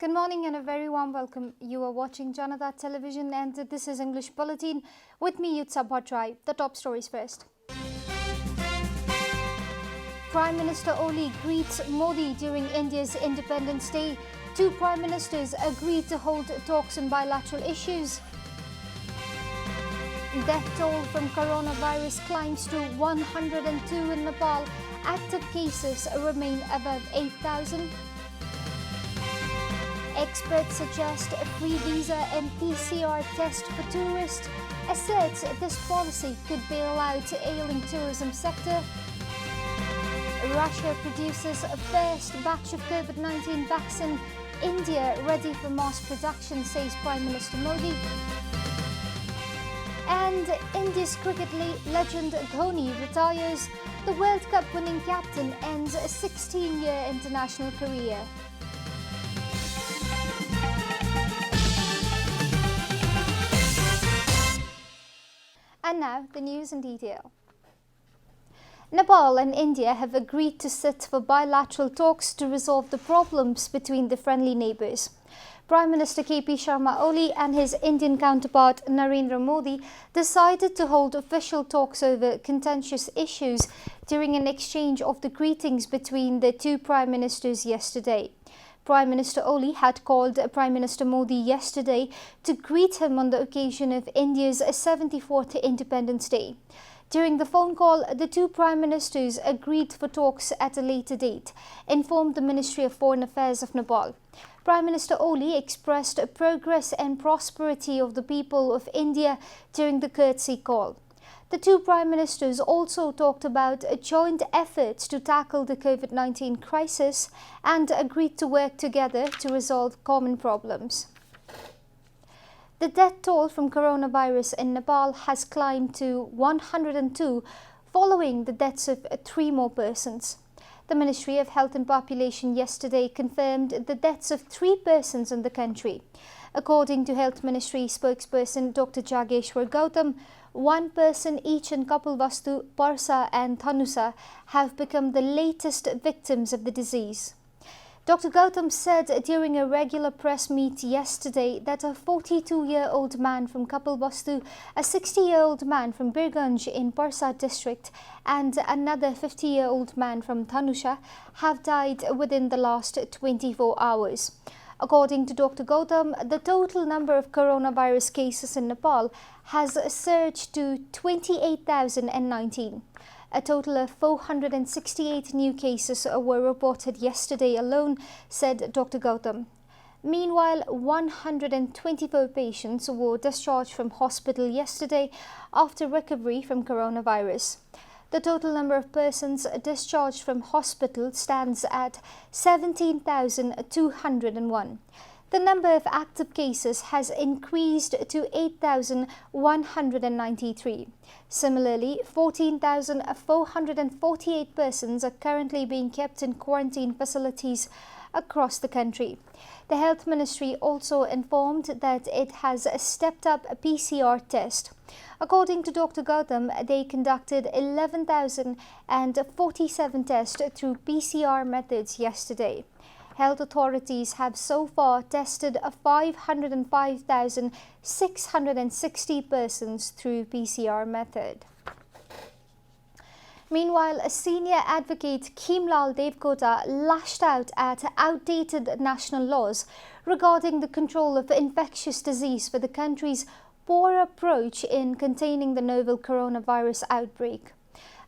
Good morning and a very warm welcome. You are watching JanataTelevision and this is English Bulletin. With me, Yutsa Bhattrai. The top stories first. Prime Minister Oli greets Modi during India's Independence Day. Two Prime Ministers agreed to hold talks on bilateral issues. Death toll from coronavirus climbs to 102 in Nepal. Active cases remain above 8,000. Experts suggest a free visa and PCR test for tourists. Asserts this policy could bail out ailing tourism sector. Russia produces a first batch of COVID-19 vaccine. India ready for mass production, says Prime Minister Modi. And India's cricket legend Dhoni retires. The World Cup winning captain ends a 16-year international career. And now, the news in detail. Nepal and India have agreed to sit for bilateral talks to resolve the problems between the friendly neighbours. Prime Minister KP Sharma Oli and his Indian counterpart Narendra Modi decided to hold official talks over contentious issues during an exchange of the greetings between the two Prime Ministers yesterday. Prime Minister Oli had called Prime Minister Modi yesterday to greet him on the occasion of India's 74th Independence Day. During the phone call, the two Prime Ministers agreed for talks at a later date, informed the Ministry of Foreign Affairs of Nepal. Prime Minister Oli expressed progress and prosperity of the people of India during the courtesy call. The two Prime Ministers also talked about joint efforts to tackle the COVID-19 crisis and agreed to work together to resolve common problems. The death toll from coronavirus in Nepal has climbed to 102 following the deaths of 3 more persons. The Ministry of Health and Population yesterday confirmed the deaths of 3 persons in the country. According to Health Ministry spokesperson Dr. Jageshwar Gautam, 1 person each in Kapilvastu, Parsa and Thanusa have become the latest victims of the disease. Dr. Gautam said during a regular press meet yesterday that a 42-year-old man from Kapilvastu, a 60-year-old man from Birganj in Parsa district and another 50-year-old man from Thanusha have died within the last 24 hours. According to Dr. Gautam, the total number of coronavirus cases in Nepal has surged to 28,019. A total of 468 new cases were reported yesterday alone, said Dr. Gautam. Meanwhile, 124 patients were discharged from hospital yesterday after recovery from coronavirus. The total number of persons discharged from hospital stands at 17,201. The number of active cases has increased to 8,193. Similarly, 14,448 persons are currently being kept in quarantine facilities across the country. The Health Ministry also informed that it has stepped up a PCR test. According to Dr. Gautam, they conducted 11,047 tests through PCR methods yesterday. Health authorities have so far tested 505,660 persons through PCR method. Meanwhile, a senior advocate Khimlal Devkota lashed out at outdated national laws regarding the control of infectious disease for the country's poor approach in containing the novel coronavirus outbreak.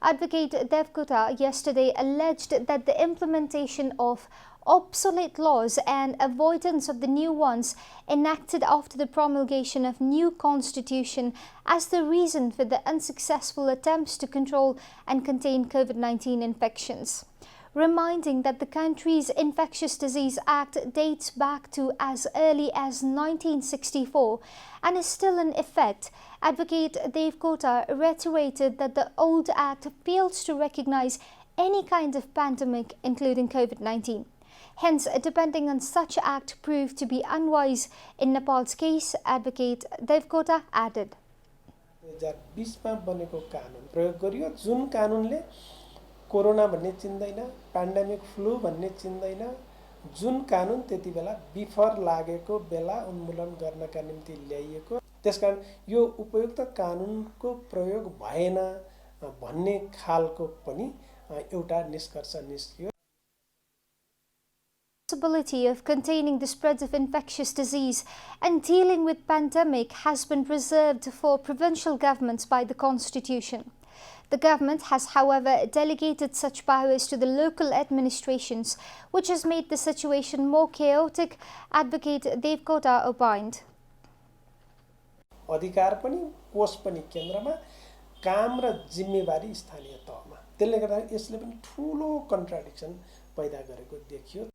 Advocate Devkota yesterday alleged that the implementation of obsolete laws and avoidance of the new ones enacted after the promulgation of new constitution as the reason for the unsuccessful attempts to control and contain COVID-19 infections. Reminding that the country's Infectious Disease Act dates back to as early as 1964 and is still in effect, Advocate Devkota reiterated that the old act fails to recognize any kind of pandemic, including COVID-19. Hence, depending on such act proved to be unwise in Nepal's case, Advocate Devkota added. 2020 मा बनेको कानुन प्रयोग गरियो जुन कानुनले corona भन्ने चिन्दैन, प्यान्डेमिक flu भन्ने चिन्दैन, जुन कानुन त्यति बेला विफर लागेको बेला उन्मूलन गर्नका निम्ति ल्याइएको, त्यसकारण यो उपयुक्त कानुनको प्रयोग भएन भन्ने खालको पनि एउटा निष्कर्ष निस्कियो। Possibility of containing the spread of infectious disease and dealing with pandemic has been reserved for provincial governments by the Constitution. The government has, however, delegated such powers to the local administrations, which has made the situation more chaotic, Advocate Devkota opined. अधिकार पनि कोष पनि केन्द्रमा, काम र जिम्मेवारी स्थानीय तहमा, त्यसले गर्दा यसले पनि ठूलो कन्ट्राडिक्सन पैदा गरेको देखियो।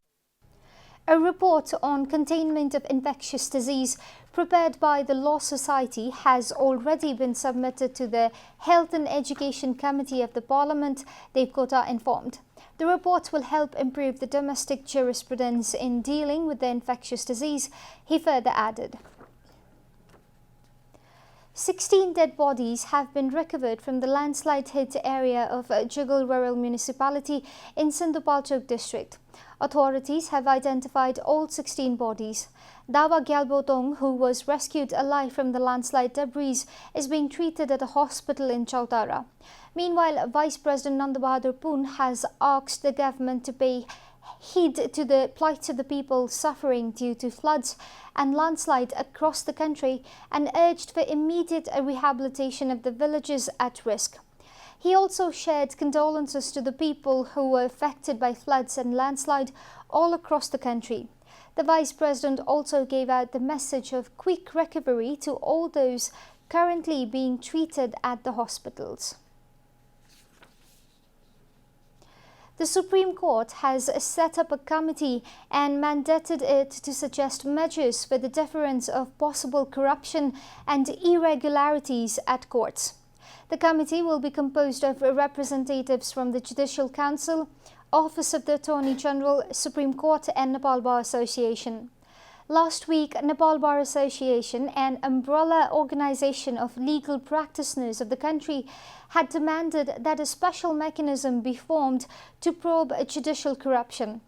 A report on containment of infectious disease prepared by the Law Society has already been submitted to the Health and Education Committee of the Parliament, Devkota informed. The report will help improve the domestic jurisprudence in dealing with the infectious disease, he further added. 16 dead bodies have been recovered from the landslide-hit area of Jugal Rural Municipality in Sindhupalchok district. Authorities have identified all 16 bodies. Dawa Gyalbotong, who was rescued alive from the landslide debris, is being treated at a hospital in Chautara. Meanwhile, Vice President Nanda Bahadur Poon has asked the government to pay heed to the plight of the people suffering due to floods and landslide across the country and urged for immediate rehabilitation of the villages at risk. He also shared condolences to the people who were affected by floods and landslide all across the country. The Vice President also gave out the message of quick recovery to all those currently being treated at the hospitals. The Supreme Court has set up a committee and mandated it to suggest measures for the deterrence of possible corruption and irregularities at courts. The committee will be composed of representatives from the Judicial Council, Office of the Attorney General, Supreme Court and Nepal Bar Association. Last week, Nepal Bar Association, an umbrella organization of legal practitioners of the country, had demanded that a special mechanism be formed to probe judicial corruption.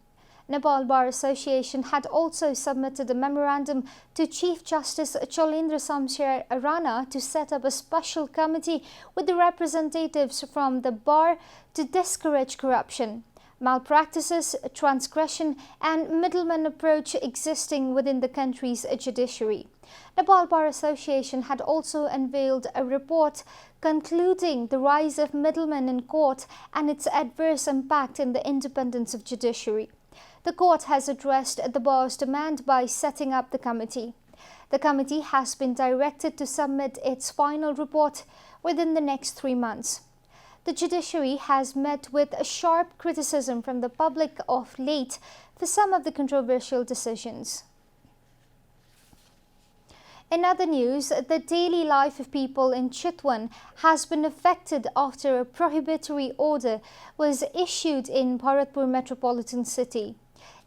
Nepal Bar Association had also submitted a memorandum to Chief Justice Cholendra Samshar Rana to set up a special committee with the representatives from the bar to discourage corruption, malpractices, transgression and middleman approach existing within the country's judiciary. Nepal Bar Association had also unveiled a report concluding the rise of middlemen in court and its adverse impact in the independence of judiciary. The court has addressed the bar's demand by setting up the committee. The committee has been directed to submit its final report within the next 3 months. The judiciary has met with a sharp criticism from the public of late for some of the controversial decisions. In other news, the daily life of people in Chitwan has been affected after a prohibitory order was issued in Bharatpur metropolitan city.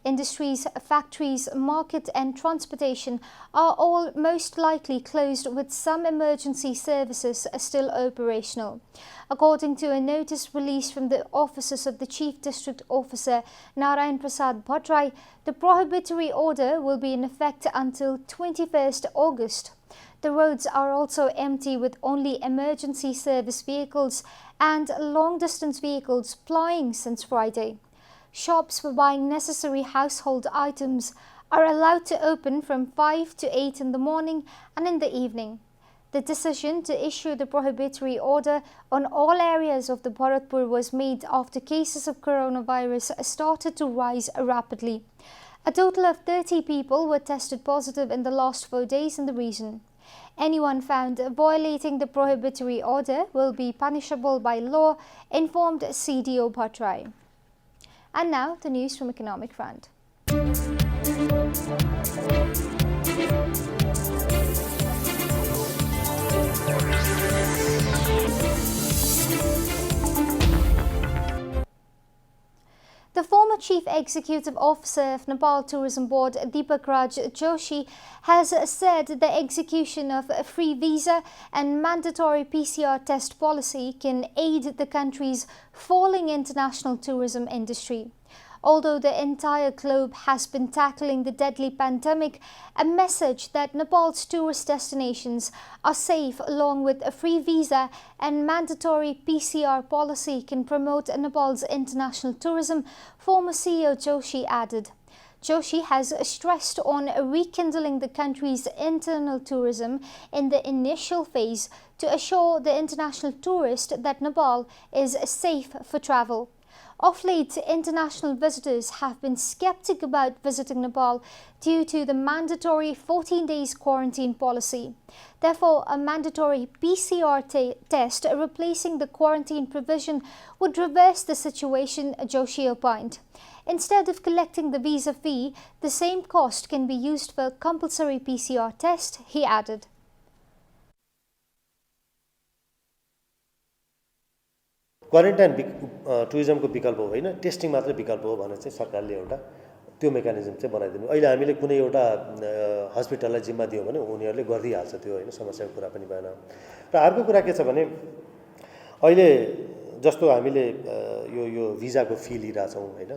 Industries, factories, market and transportation are all most likely closed, with some emergency services still operational. According to a notice released from the offices of the Chief District Officer Narayan Prasad Bhattrai, the prohibitory order will be in effect until 21st August. The roads are also empty, with only emergency service vehicles and long-distance vehicles plying since Friday. Shops for buying necessary household items are allowed to open from 5 to 8 in the morning and in the evening. The decision to issue the prohibitory order on all areas of the Bharatpur was made after cases of coronavirus started to rise rapidly. A total of 30 people were tested positive in the last 4 days in the region. Anyone found violating the prohibitory order will be punishable by law, informed CDO Bhattrai. And now, the news from Economic Front. The former Chief Executive Officer of Nepal Tourism Board, Deepak Raj Joshi, has said the execution of a free visa and mandatory PCR test policy can aid the country's falling international tourism industry. Although the entire globe has been tackling the deadly pandemic, a message that Nepal's tourist destinations are safe along with a free visa and mandatory PCR policy can promote Nepal's international tourism, former CEO Joshi added. Joshi has stressed on rekindling the country's internal tourism in the initial phase to assure the international tourist that Nepal is safe for travel. Of late, international visitors have been skeptic about visiting Nepal due to the mandatory 14 days quarantine policy. Therefore, a mandatory PCR test replacing the quarantine provision would reverse the situation, Joshi opined. Instead of collecting the visa fee, the same cost can be used for a compulsory PCR test, he added. Quarantine टुरिज्मको विकल्प होइन, testing मात्रै विकल्प हो भने चाहिँ सरकारले एउटा त्यो मेकानिजम चाहिँ बनाइदिनु। अहिले हामीले कुनै एउटा हस्पिटललाई जिम्मा दियौँ भने उनीहरूले गरिदिइहाल्छ त्यो, होइन, समस्याको कुरा पनि भएन। र अर्को कुरा के छ भने अहिले जस्तो हामीले यो भिजाको फी लिइरहेछौँ, होइन,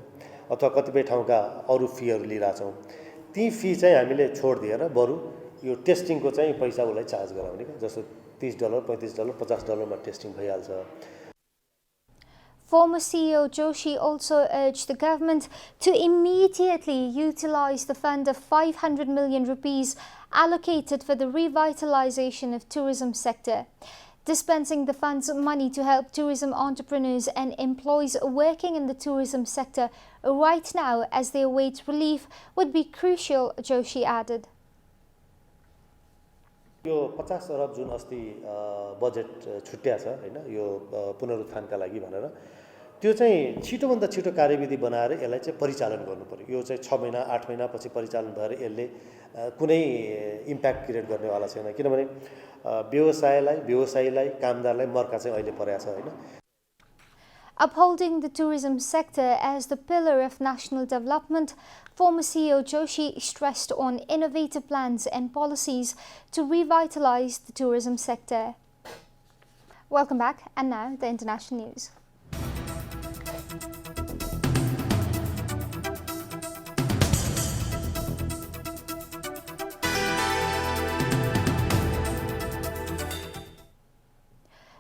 अथवा कतिपय ठाउँका अरू फीहरू लिइरहेछौँ, ती फी चाहिँ हामीले छोडिदिएर बरु यो टेस्टिङको चाहिँ पैसा उसलाई चार्ज गराउने, जस्तो $30, $35, $50 टेस्टिङ भइहाल्छ। Former CEO Joshi also urged the government to immediately utilize the fund of 500 million rupees allocated for the revitalization of tourism sector. Dispensing the fund's money to help tourism entrepreneurs and employees working in the tourism sector right now as they await relief would be crucial, Joshi added. यो 50 अरब जुन अस्ति budget छुट्या छ, हैन, यो पुनरुत्थानका लागि भनेर त्यो चाहिँ छिटोभन्दा छिटो कार्यविधि बनाएर यसलाई चाहिँ परिचालन गर्नु पर्यो। यो चाहिँ 6 महिना 8 महिना पछि परिचालन भएर यसले कुनै इम्प्याक्ट क्रिएट गर्नेवाला छैन, किनभने व्यवसायीलाई कामदारलाई मर्का चाहिँ अहिले परेको छ, हैन। Upholding the tourism sector as the pillar of national development, former CEO Joshi stressed on innovative plans and policies to revitalize the tourism sector. Welcome back, and now the international news.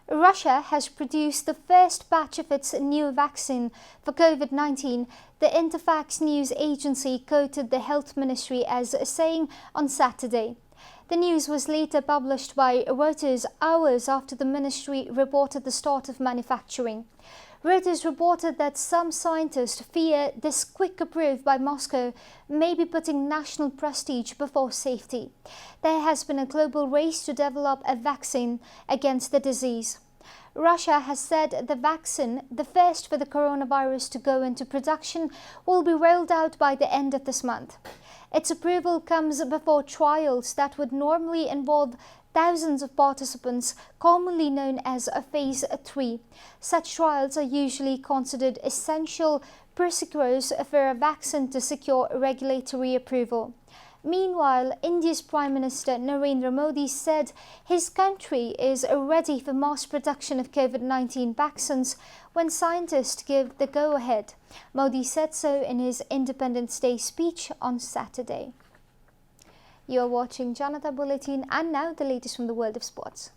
Russia has produced the first batch of its new vaccine for COVID-19, the Interfax news agency quoted the health ministry as saying on Saturday. The news was later published by Reuters hours after the ministry reported the start of manufacturing. Reuters reported that some scientists fear this quick approval by Moscow may be putting national prestige before safety. There has been a global race to develop a vaccine against the disease. Russia has said the vaccine, the first for the coronavirus to go into production, will be rolled out by the end of this month. Its approval comes before trials that would normally involve thousands of participants, commonly known as a Phase 3. Such trials are usually considered essential prerequisites for a vaccine to secure regulatory approval. Meanwhile, India's Prime Minister Narendra Modi said his country is ready for mass production of COVID-19 vaccines when scientists give the go-ahead. Modi said so in his Independence Day speech on Saturday. You are watching Janata Bulletin, and now the latest from the world of sports.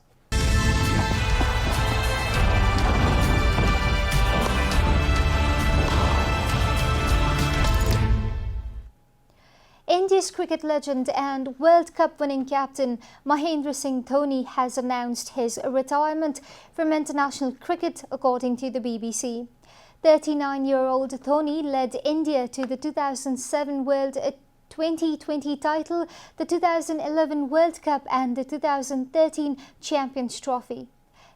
India's cricket legend and World Cup winning captain Mahendra Singh Dhoni has announced his retirement from international cricket, according to the BBC. 39-year-old Dhoni led India to the 2007 World 2020 title, the 2011 World Cup and the 2013 Champions Trophy.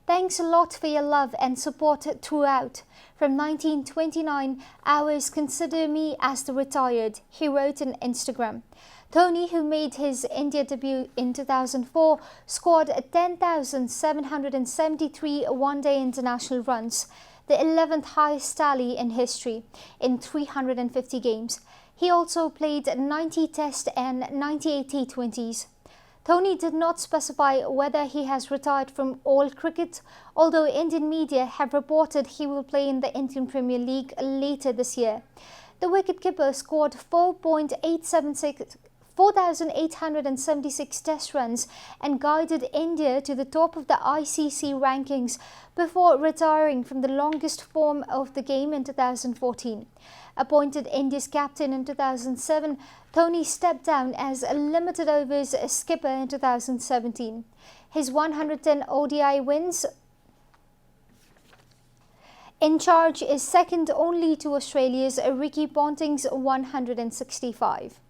Thanks a lot for your love and support throughout. From 1929, ours consider me as the retired, he wrote on Instagram. Dhoni, who made his India debut in 2004, scored 10,773 one-day international runs, the 11th highest tally in history, in 350 games. He also played 90 Test and 98 T20s. Dhoni did not specify whether he has retired from all cricket, although Indian media have reported he will play in the Indian Premier League later this year. The wicketkeeper scored 4,876 test runs and guided India to the top of the ICC rankings before retiring from the longest form of the game in 2014. Appointed India's captain in 2007, Dhoni stepped down as a limited overs skipper in 2017. His 110 ODI wins in charge is second only to Australia's Ricky Ponting's 165.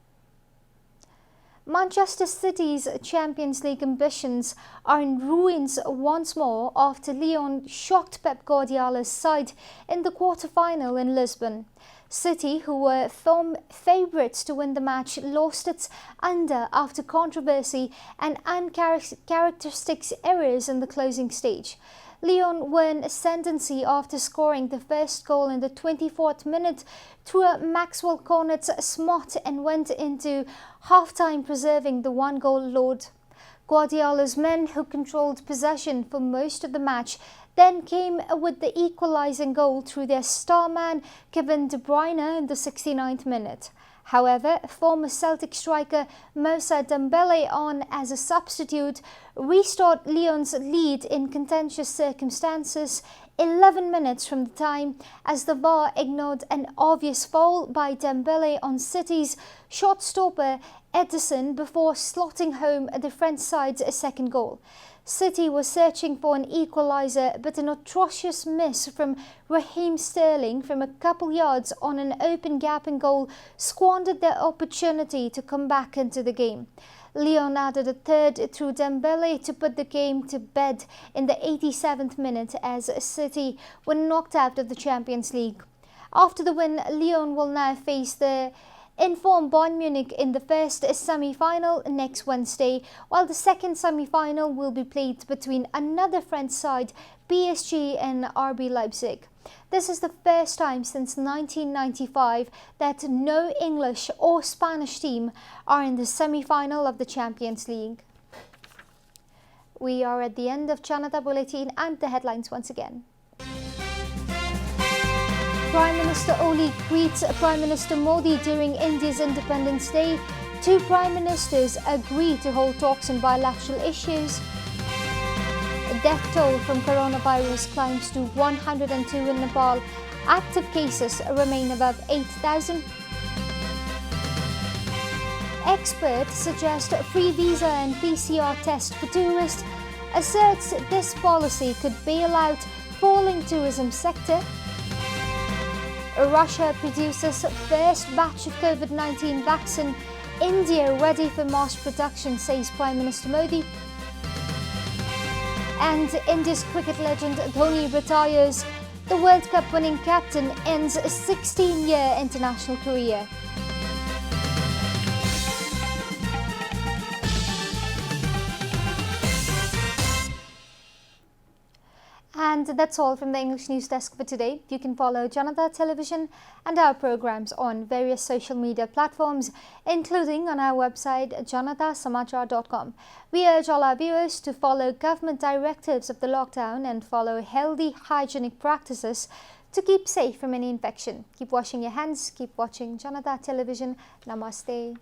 Manchester City's Champions League ambitions are in ruins once more after Lyon shocked Pep Guardiola's side in the quarter-final in Lisbon. City, who were firm favourites to win the match, lost its under after controversy and uncharacteristic errors in the closing stage. Lyon were in ascendancy after scoring the first goal in the 24th minute through a Maxwell Cornet's smot and went into half-time preserving the one-goal load. Guardiola's men, who controlled possession for most of the match, then came with the equalising goal through their star man Kevin De Bruyne in the 69th minute. However, former Celtic striker Moussa Dembele, on as a substitute, restored Lyon's lead in contentious circumstances 11 minutes from the time as the VAR ignored an obvious foul by Dembele on City's shot stopper Ederson before slotting home the French side's second goal. City was searching for an equaliser, but an atrocious miss from Raheem Sterling from a couple yards on an open gap in goal squandered their opportunity to come back into the game. Lyon added a third through Dembele to put the game to bed in the 87th minute as City were knocked out of the Champions League. After the win, Lyon will now face the informed Bayern Munich in the first semi-final next Wednesday, while the second semi-final will be played between another French side, PSG, and RB Leipzig. This is the first time since 1995 that no English or Spanish team are in the semi-final of the Champions League. We are at the end of Janata Bulletin and the headlines once again. Prime Minister Oli greets Prime Minister Modi during India's Independence Day. Two Prime Ministers agree to hold talks on bilateral issues. Death toll from coronavirus climbs to 102 in Nepal. Active cases remain above 8,000. Experts suggest free visa and PCR test for tourists. Asserts this policy could bail out falling tourism sector. Russia produces first batch of COVID-19 vaccine. India ready for mass production, says Prime Minister Modi. And India's cricket legend Dhoni retires. The World Cup winning captain ends a 16-year international career. And that's all from the English News Desk for today. You can follow Janata Television and our programs on various social media platforms, including on our website JanataSamachar.com. We urge all our viewers to follow government directives of the lockdown and follow healthy, hygienic practices to keep safe from any infection. Keep washing your hands, keep watching Janata Television. Namaste.